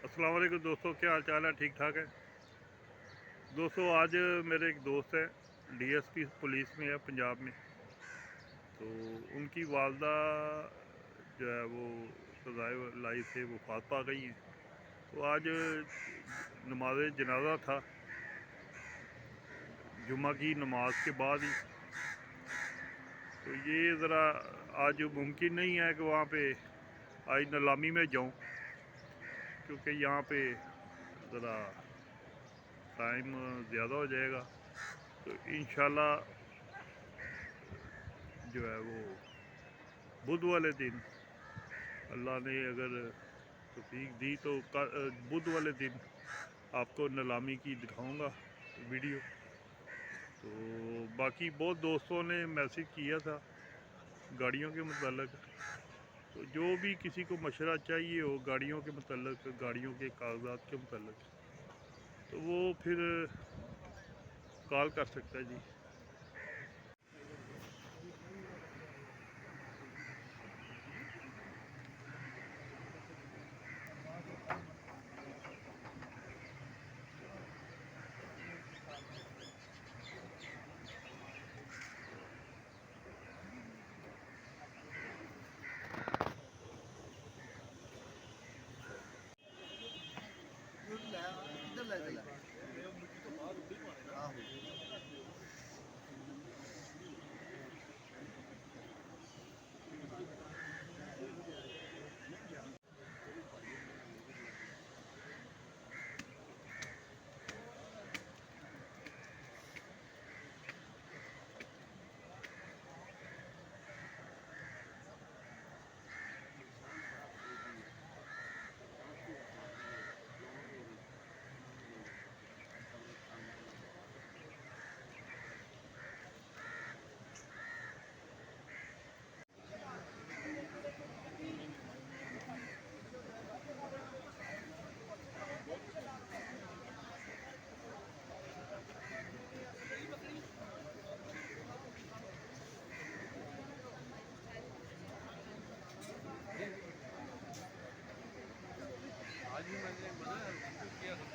अस्सलाम वालेकुम दोस्तों, क्या हाल चाल है? ठीक ठाक है दोस्तों। आज मेरे एक दोस्त है, डीएसपी पुलिस में है पंजाब में। तो उनकी वालदा जो है वो सजाए लाई से वफात पा गई हैं। तो आज नमाज जनाजा था, जुम्मा की नमाज के बाद ही। तो ये ज़रा आज मुमकिन नहीं है कि वहाँ पे आज नीलामी में जाऊँ, क्योंकि यहाँ पे ज़रा टाइम ज़्यादा हो जाएगा। तो इंशाल्लाह जो है वो बुध वाले दिन अल्लाह ने अगर तौफीक दी तो बुध वाले दिन आपको नीलामी की दिखाऊंगा वीडियो। तो बाकी बहुत दोस्तों ने मैसेज किया था गाड़ियों के मतलब। तो जो भी किसी को मशवरा चाहिए हो गाड़ियों के मतलब, गाड़ियों के कागजात के मतलब, तो वो फिर कॉल कर सकता है जी। इधर ले चला आहो आज ही मैंने किया था।